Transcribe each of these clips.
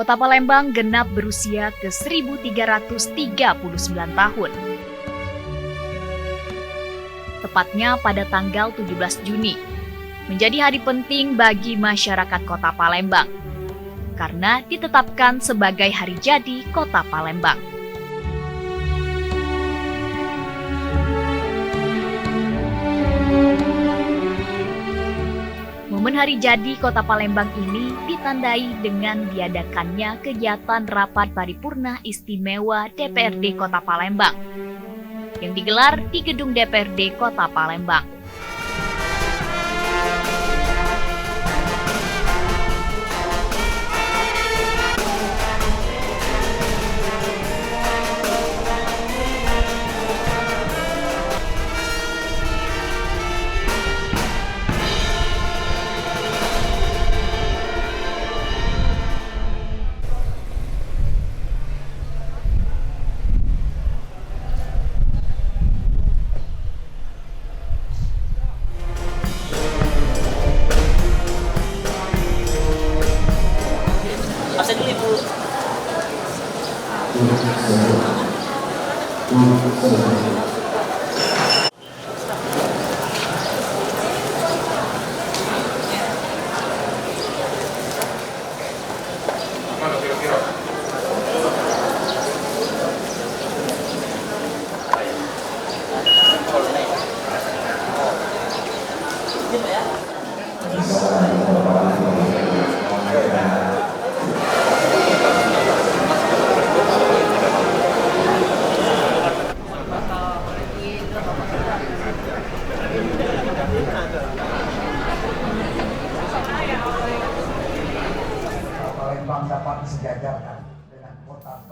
Kota Palembang genap berusia ke 1339 tahun. Tepatnya pada tanggal 17 Juni, menjadi hari penting bagi masyarakat Kota Palembang, karena ditetapkan sebagai hari jadi Kota Palembang. Momen hari jadi Kota Palembang ini ditandai dengan diadakannya kegiatan Rapat Paripurna Istimewa DPRD Kota Palembang yang digelar di Gedung DPRD Kota Palembang. Absen dulu, Ibu.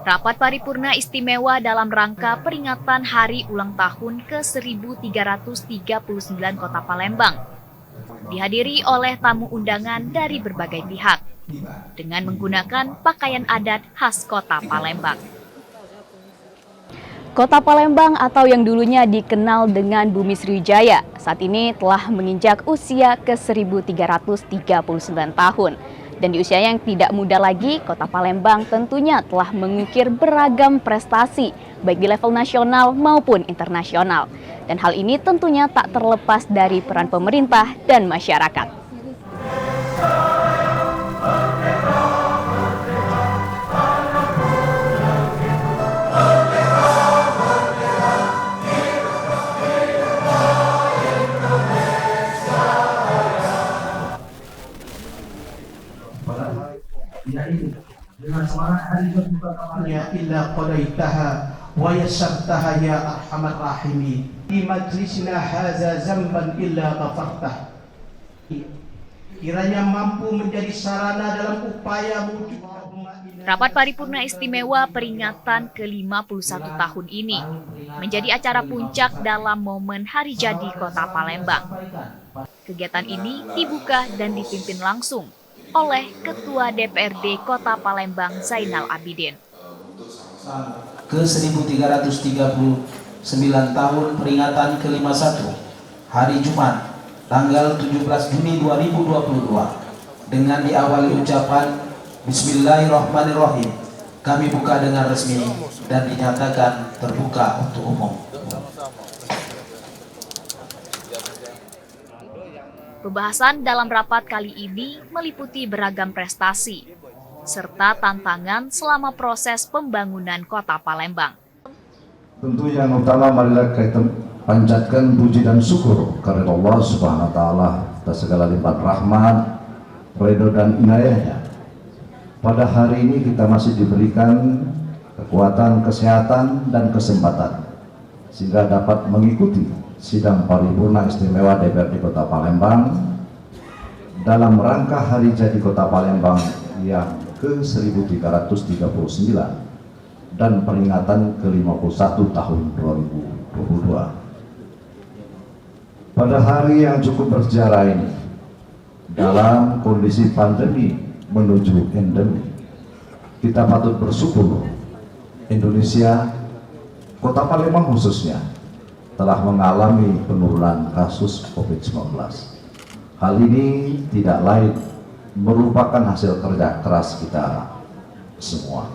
Rapat Paripurna Istimewa dalam rangka peringatan Hari Ulang Tahun ke-1339 Kota Palembang dihadiri oleh tamu undangan dari berbagai pihak dengan menggunakan pakaian adat khas Kota Palembang. Kota Palembang atau yang dulunya dikenal dengan Bumi Sriwijaya saat ini telah menginjak usia ke-1339 tahun. Dan di usia yang tidak muda lagi, Kota Palembang tentunya telah mengukir beragam prestasi, baik di level nasional maupun internasional. Dan hal ini tentunya tak terlepas dari peran pemerintah dan masyarakat. Dengan semangat hari berbuka kamarnya illa qadaitaha wa yassartaha ya arhamar rahimin di majlisina haza zamban illa ghafartah. Kiranya mampu menjadi sarana dalam upaya wujud Rapat Paripurna Istimewa peringatan ke-51 tahun ini menjadi acara puncak dalam momen hari jadi Kota Palembang. Kegiatan ini dibuka dan dipimpin langsung oleh Ketua DPRD Kota Palembang Zainal Abidin. Ke-1339 tahun peringatan ke-51 hari Jumat tanggal 17 Juni 2022 dengan diawali ucapan Bismillahirrahmanirrahim. Kami buka dengan resmi dan dinyatakan terbuka untuk umum. Pembahasan dalam rapat kali ini meliputi beragam prestasi, serta tantangan selama proses pembangunan Kota Palembang. Tentu yang utama marilah kita panjatkan puji dan syukur kepada Allah Subhanahu wa taala atas segala lipat rahmat, ridho dan inayahnya. Pada hari ini kita masih diberikan kekuatan, kesehatan dan kesempatan sehingga dapat mengikuti sidang paripurna istimewa DPRD Kota Palembang dalam rangka hari jadi Kota Palembang yang ke-1339 dan peringatan ke-51 tahun 2022. Pada hari yang cukup bersejarah ini, dalam kondisi pandemi menuju endemi, kita patut bersyukur Indonesia, Kota Palembang khususnya, telah mengalami penurunan kasus COVID-19. Hal ini tidak lain merupakan hasil kerja keras kita semua.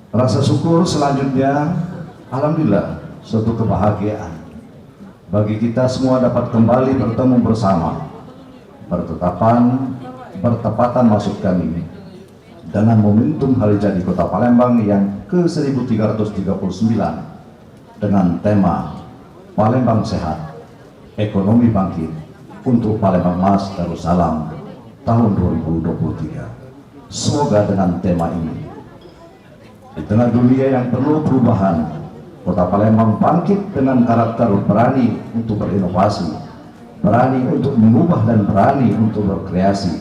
Rasa syukur selanjutnya, alhamdulillah, suatu kebahagiaan bagi kita semua dapat kembali bertemu bersama, bertepatan maksud kami dengan momentum hari jadi Kota Palembang yang ke-1339 dengan tema Palembang Sehat, Ekonomi Bangkit untuk Palembang Mas Darussalam tahun 2023. Semoga dengan tema ini, di tengah dunia yang perlu perubahan, Kota Palembang bangkit dengan karakter berani untuk berinovasi, berani untuk mengubah dan berani untuk berkreasi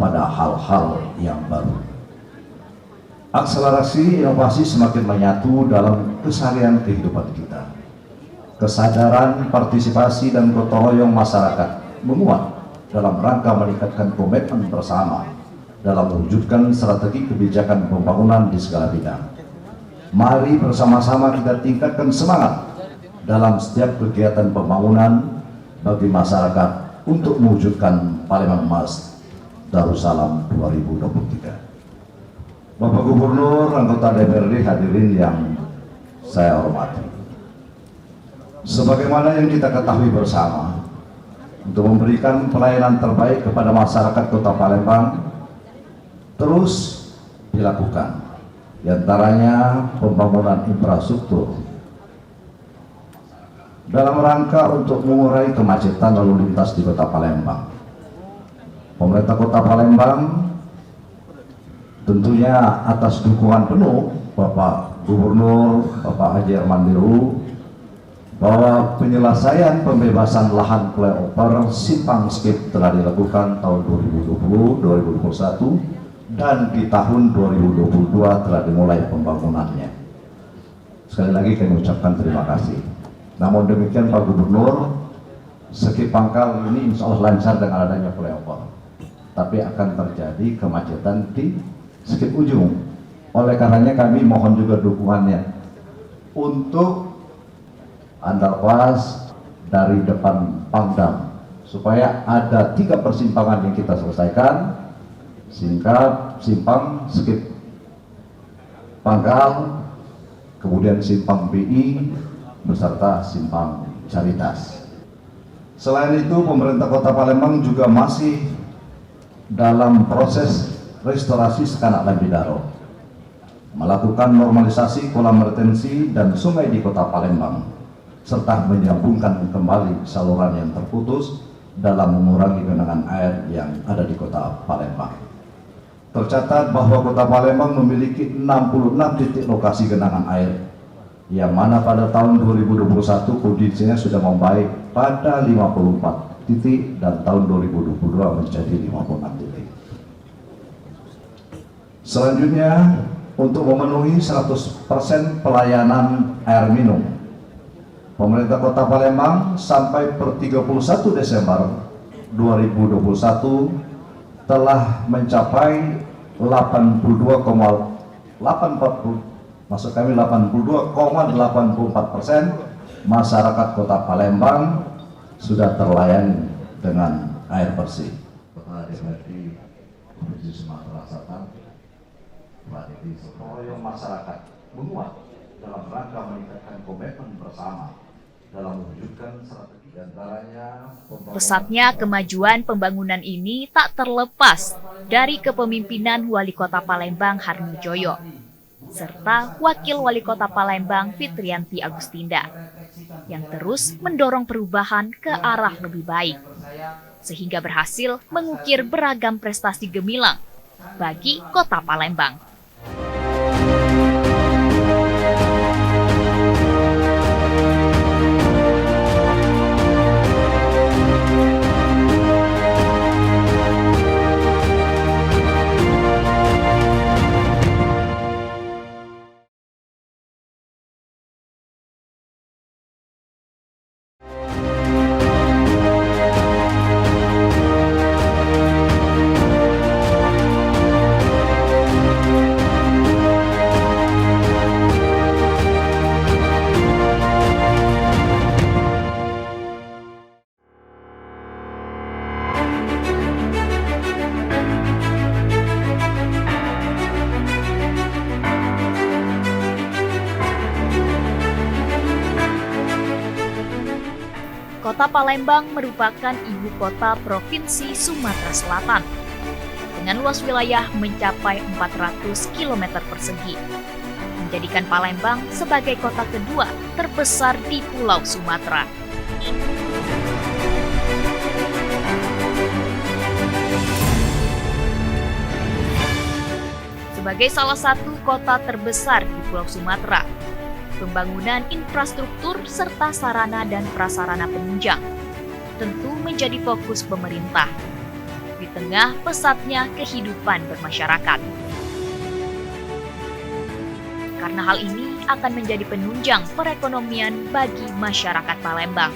pada hal-hal yang baru. Akselerasi inovasi semakin menyatu dalam keseharian kehidupan kita. Kesadaran, partisipasi, dan gotong royong masyarakat menguat dalam rangka meningkatkan komitmen bersama dalam mewujudkan strategi kebijakan pembangunan di segala bidang. Mari bersama-sama kita tingkatkan semangat dalam setiap kegiatan pembangunan bagi masyarakat untuk mewujudkan Palembang Emas Darussalam 2023. Bapak Gubernur, anggota DPRD, hadirin yang saya hormati. Sebagaimana yang kita ketahui bersama, untuk memberikan pelayanan terbaik kepada masyarakat Kota Palembang terus dilakukan. Di antaranya pembangunan infrastruktur dalam rangka untuk mengurai kemacetan lalu lintas di Kota Palembang. Pemerintah Kota Palembang tentunya atas dukungan penuh Bapak Gubernur, Bapak Haji Armandiru, bahwa penyelesaian pembebasan lahan flyover Simpang Skip telah dilakukan tahun 2020, 2021, dan di tahun 2022 telah dimulai pembangunannya. Sekali lagi kami ucapkan terima kasih. Namun demikian Pak Gubernur, Skip Pangkal ini insya Allah lancar dengan adanya flyover, tapi akan terjadi kemacetan di Skip Ujung. Oleh karenanya kami mohon juga dukungannya untuk underpass dari depan Pangdam, supaya ada 3 persimpangan yang kita selesaikan, singkat, Simpang Skip Pangkal, kemudian Simpang BI beserta Simpang Caritas. Selain itu, pemerintah Kota Palembang juga masih dalam proses restorasi Sekanak Lembidaro, melakukan normalisasi kolam retensi dan sungai di Kota Palembang, serta menyambungkan kembali saluran yang terputus dalam mengurangi genangan air yang ada di Kota Palembang. Tercatat bahwa Kota Palembang memiliki 66 titik lokasi genangan air, yang mana pada tahun 2021 kondisinya sudah membaik pada 54 titik dan tahun 2022 menjadi 56 titik. Selanjutnya, untuk memenuhi 100% pelayanan air minum, pemerintah Kota Palembang sampai per 31 Desember 2021 telah mencapai 82,84% masyarakat Kota Palembang sudah terlayani dengan air bersih. Kepala DPRD Provinsi Sumatera Selatan, Pak Dedi, royong masyarakat menguat dalam rangka meningkatkan komitmen bersama dalam mewujudkan strategi antaranya. Pesatnya kemajuan pembangunan ini tak terlepas dari kepemimpinan Wali Kota Palembang Harnojoyo, serta Wakil Wali Kota Palembang Fitrianti Agustinda, yang terus mendorong perubahan ke arah lebih baik, sehingga berhasil mengukir beragam prestasi gemilang bagi Kota Palembang. Kota Palembang merupakan ibu kota Provinsi Sumatera Selatan dengan luas wilayah mencapai 400 km persegi, menjadikan Palembang sebagai kota kedua terbesar di Pulau Sumatera. Sebagai salah satu kota terbesar di Pulau Sumatera, pembangunan infrastruktur serta sarana dan prasarana penunjang tentu menjadi fokus pemerintah di tengah pesatnya kehidupan bermasyarakat. Karena hal ini akan menjadi penunjang perekonomian bagi masyarakat Palembang.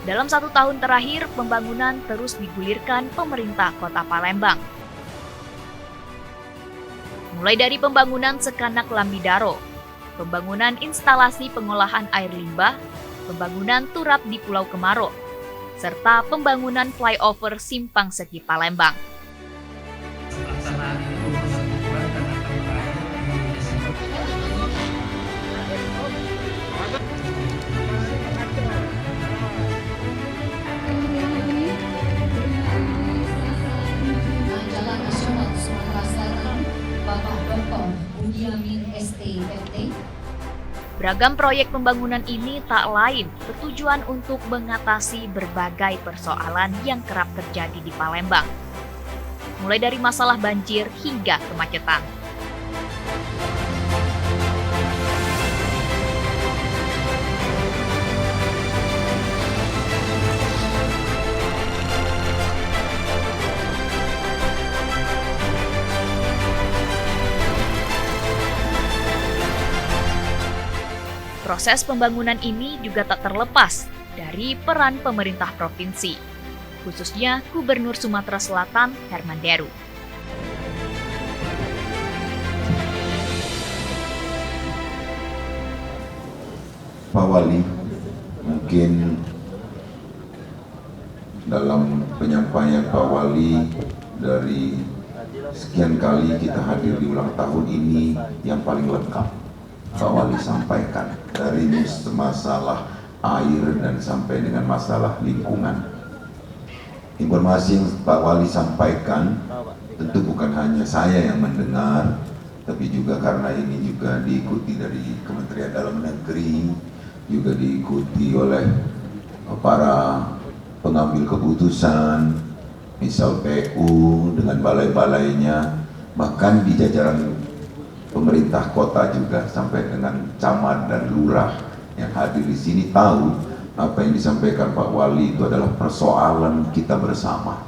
Dalam 1 tahun terakhir, pembangunan terus digulirkan pemerintah Kota Palembang. Mulai dari pembangunan Sekanak Lambidaro, pembangunan instalasi pengolahan air limbah, pembangunan turap di Pulau Kemaro, serta pembangunan flyover Simpang Segi Palembang. Beragam proyek pembangunan ini tak lain bertujuan untuk mengatasi berbagai persoalan yang kerap terjadi di Palembang, mulai dari masalah banjir hingga kemacetan. Proses pembangunan ini juga tak terlepas dari peran pemerintah provinsi, khususnya Gubernur Sumatera Selatan Herman Deru. Pak Wali, mungkin dalam penyampaian Pak Wali dari sekian kali kita hadir di ulang tahun ini yang paling lengkap Pak Wali sampaikan, dari masalah air dan sampai dengan masalah lingkungan. Informasi yang Pak Wali sampaikan tentu bukan hanya saya yang mendengar, tapi juga karena ini juga diikuti dari Kementerian Dalam Negeri, juga diikuti oleh para pengambil keputusan, misal PU dengan balai-balainya, bahkan di jajaran pemerintah kota juga sampai dengan camat dan lurah yang hadir di sini tahu apa yang disampaikan Pak Wali itu adalah persoalan kita bersama.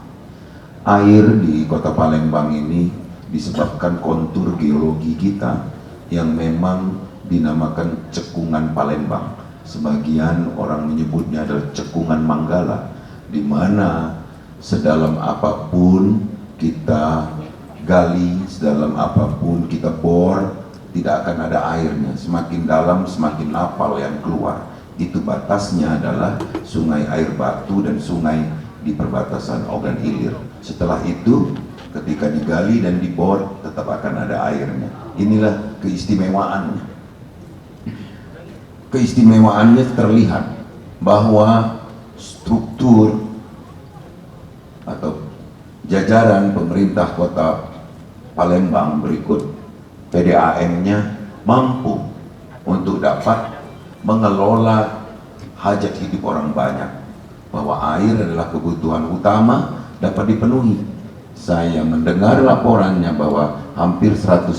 Air di Kota Palembang ini disebabkan kontur geologi kita yang memang dinamakan cekungan Palembang. Sebagian orang menyebutnya adalah cekungan Manggala, di mana sedalam apapun kita gali, sedalam apapun kita bor, tidak akan ada airnya. Semakin dalam semakin napal yang keluar. Itu batasnya adalah sungai Air Batu dan sungai di perbatasan Ogan Ilir. Setelah itu ketika digali dan dibor tetap akan ada airnya. Inilah keistimewaannya. Keistimewaannya terlihat bahwa struktur atau jajaran pemerintah Kota Palembang berikut PDAM-nya mampu untuk dapat mengelola hajat hidup orang banyak, bahwa air adalah kebutuhan utama dapat dipenuhi. Saya mendengar laporannya bahwa hampir 100%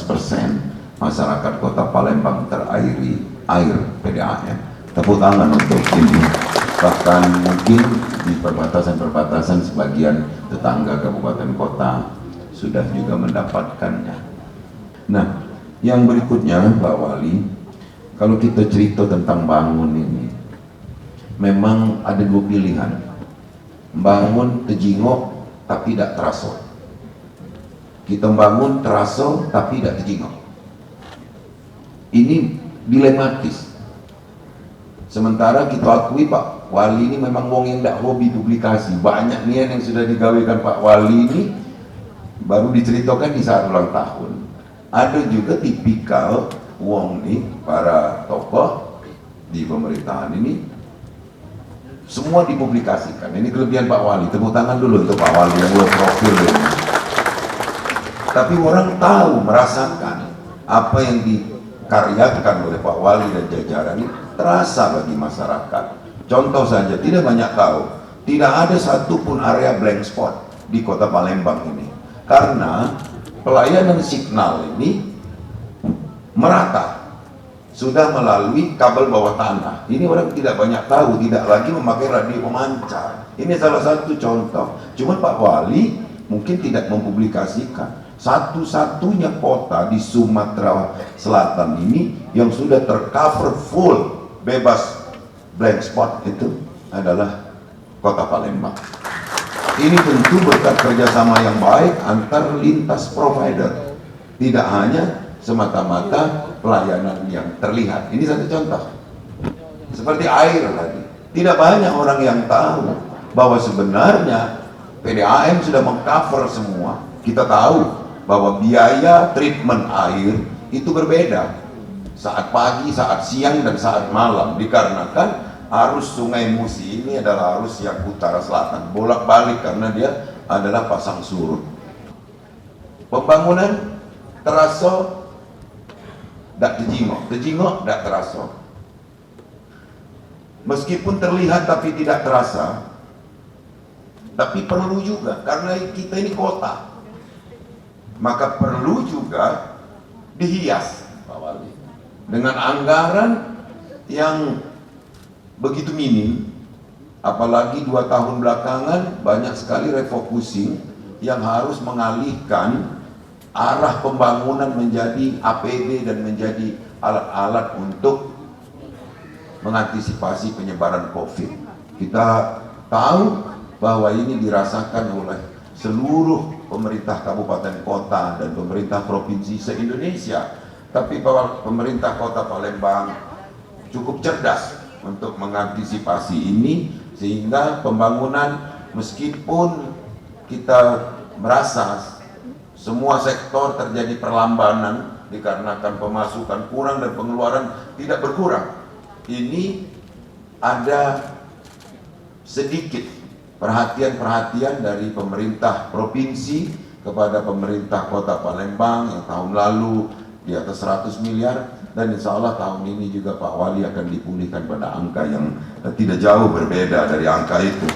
masyarakat Kota Palembang terairi air PDAM. Tepuk tangan untuk ini. Bahkan mungkin di perbatasan-perbatasan sebagian tetangga kabupaten kota sudah juga mendapatkannya. Nah, yang berikutnya Pak Wali, kalau kita cerita tentang bangun ini, memang ada dua pilihan. Bangun terjingok tapi tidak terasa. Kita bangun terasa tapi tidak terjingok. Ini dilematis. Sementara kita akui Pak Wali ini memang wong yang tidak hobi publikasi. Banyak nian yang sudah digawekan Pak Wali ini baru diceritakan di saat ulang tahun. Ada juga tipikal wong nih, para tokoh di pemerintahan ini semua dipublikasikan. Ini kelebihan Pak Wali. Tepuk tangan dulu untuk Pak Wali yang low profil ini. Tapi orang tahu, merasakan apa yang dikaryakan oleh Pak Wali dan jajaran ini terasa bagi masyarakat. Contoh saja, tidak banyak tahu, tidak ada satupun area blank spot di kota Palembang ini. Karena pelayanan signal ini merata, sudah melalui kabel bawah tanah. Ini orang tidak banyak tahu, tidak lagi memakai radio pemancar. Ini salah satu contoh. Cuma Pak Wali mungkin tidak mempublikasikan. Satu-satunya kota di Sumatera Selatan ini yang sudah tercover full bebas blank spot itu adalah kota Palembang. Ini tentu berkat kerjasama yang baik antar lintas provider, tidak hanya semata-mata pelayanan yang terlihat. Ini satu contoh. Seperti air tadi, tidak banyak orang yang tahu bahwa sebenarnya PDAM sudah mengcover semua. Kita tahu bahwa biaya treatment air itu berbeda saat pagi, saat siang, dan saat malam, dikarenakan arus Sungai Musi ini adalah arus yang utara selatan, bolak-balik karena dia adalah pasang surut. Pembangunan terasa tidak terjingok tidak terasa. Meskipun terlihat tapi tidak terasa, tapi perlu juga karena kita ini kota, maka perlu juga dihias Pak Wali dengan anggaran yang begitu minim. Apalagi 2 tahun belakangan banyak sekali refocusing yang harus mengalihkan arah pembangunan menjadi APD dan menjadi alat-alat untuk mengantisipasi penyebaran COVID. Kita tahu bahwa ini dirasakan oleh seluruh pemerintah kabupaten kota dan pemerintah provinsi se-Indonesia. Tapi pemerintah kota Palembang cukup cerdas untuk mengantisipasi ini, sehingga pembangunan, meskipun kita merasa semua sektor terjadi perlambanan dikarenakan pemasukan kurang dan pengeluaran tidak berkurang, ini ada sedikit perhatian-perhatian dari pemerintah provinsi kepada pemerintah kota Palembang yang tahun lalu di atas 100 miliar, dan insya Allah tahun ini juga Pak Wali akan dipulihkan pada angka yang tidak jauh berbeda dari angka itu.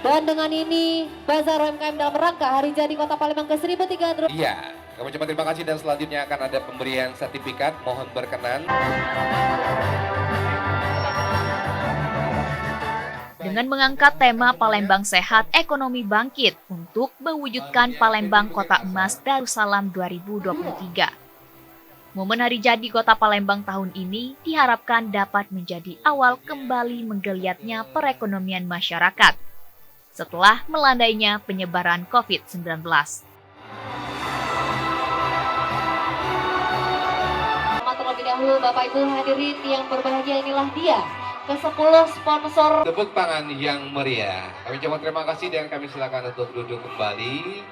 Dan dengan ini Bazar UMKM dalam rangka Hari Jadi Kota Palembang ke-1300. Iya, kami ucapkan terima kasih dan selanjutnya akan ada pemberian sertifikat. Mohon berkenan. Dengan mengangkat tema Palembang Sehat, Ekonomi Bangkit untuk mewujudkan Palembang Kota Emas Darussalam 2023. Momen Hari Jadi Kota Palembang tahun ini diharapkan dapat menjadi awal kembali menggeliatnya perekonomian masyarakat setelah melandainya penyebaran COVID-19. Terlebih dahulu Bapak Ibu hadirin yang berbahagia, inilah dia ke-10 sponsor. Tepuk tangan yang meriah. Kami ucapkan terima kasih dan kami silakan untuk duduk kembali.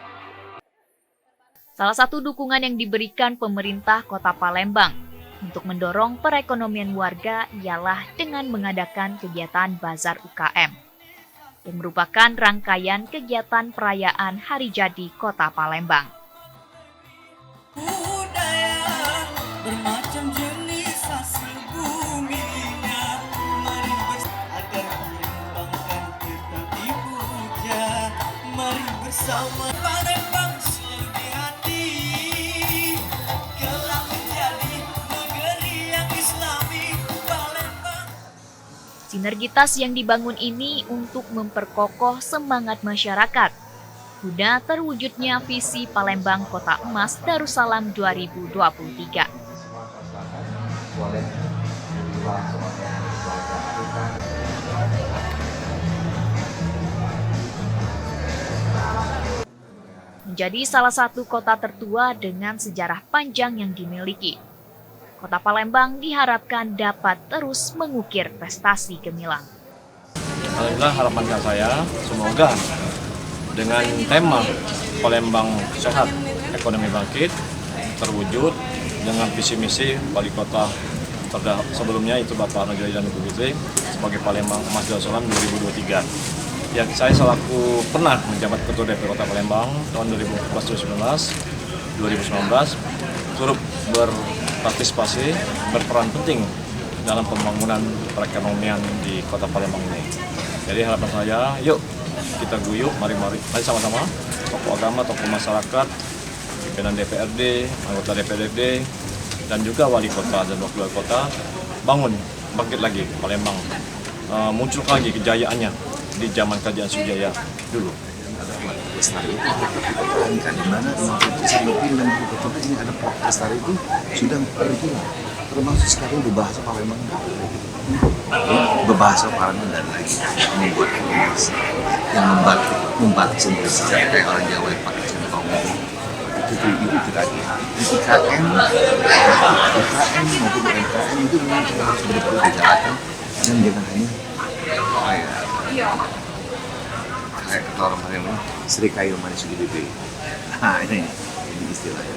Salah satu dukungan yang diberikan pemerintah Kota Palembang untuk mendorong perekonomian warga ialah dengan mengadakan kegiatan Bazar UKM, yang merupakan rangkaian kegiatan perayaan Hari Jadi Kota Palembang. Bermacam jenis hasil buminya, mari agar mengembangkan kita dipuja, mari bersama Palembang selalu di hati, kelak menjadi negeri yang islami Palembang. Sinergitas yang dibangun ini untuk memperkokoh semangat masyarakat guna terwujudnya visi Palembang Kota Emas Darussalam 2023. Menjadi salah satu kota tertua dengan sejarah panjang yang dimiliki, Kota Palembang diharapkan dapat terus mengukir prestasi gemilang. Alhamdulillah, harapan saya semoga dengan tema Palembang Sehat, Ekonomi Bangkit terwujud dengan visi misi Wali Kota sebelumnya itu Bapak Raja dan Ibu Fitri sebagai Palembang Emas Darussalam 2023. Yang saya selaku pernah menjabat Ketua DPR Kota Palembang tahun 2014-2019 turut berpartisipasi, berperan penting dalam pembangunan perekonomian di Kota Palembang ini. Jadi harapan saya, yuk kita guyup, mari sama-sama, tokoh agama, tokoh masyarakat, pimpinan DPRD, anggota DPRD, dan juga wali kota dan wakil wali kota bangkit lagi Palembang, muncul lagi kejayaannya di zaman Kerajaan Sriwijaya dulu. Lestari itu dipertahankan di mana kompetisi lebih dan betul-betul ini ada Lestari itu sudah original, termasuk sekarang berbahasa Palembang, berbahasa Palembang dan lagi membuat animasi yang membatik sendiri sejarah kayak orang Jawa yang pakai centong itu tadi IKM maupun UMKM itu memang harus betul-betul dijalankan dan jangan hanya kayak orang Palembang Sri Kayu Manis di BB. Nah ini istilahnya.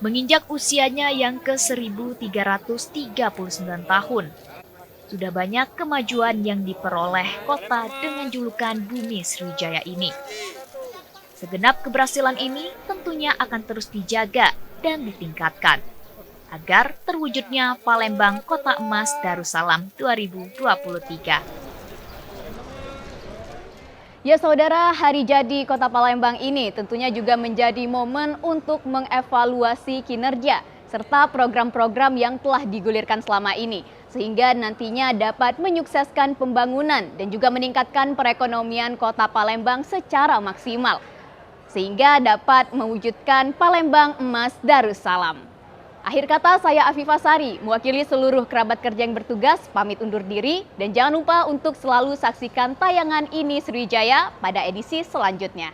Menginjak usianya yang ke-1339 tahun, sudah banyak kemajuan yang diperoleh kota dengan julukan Bumi Sriwijaya ini. Segenap keberhasilan ini tentunya akan terus dijaga dan ditingkatkan agar terwujudnya Palembang Kota Emas Darussalam 2023. Ya saudara, Hari Jadi Kota Palembang ini tentunya juga menjadi momen untuk mengevaluasi kinerja serta program-program yang telah digulirkan selama ini, sehingga nantinya dapat menyukseskan pembangunan dan juga meningkatkan perekonomian Kota Palembang secara maksimal, sehingga dapat mewujudkan Palembang Emas Darussalam. Akhir kata, saya Afifah Sari, mewakili seluruh kerabat kerja yang bertugas, pamit undur diri. Dan jangan lupa untuk selalu saksikan tayangan Ini Sriwijaya pada edisi selanjutnya.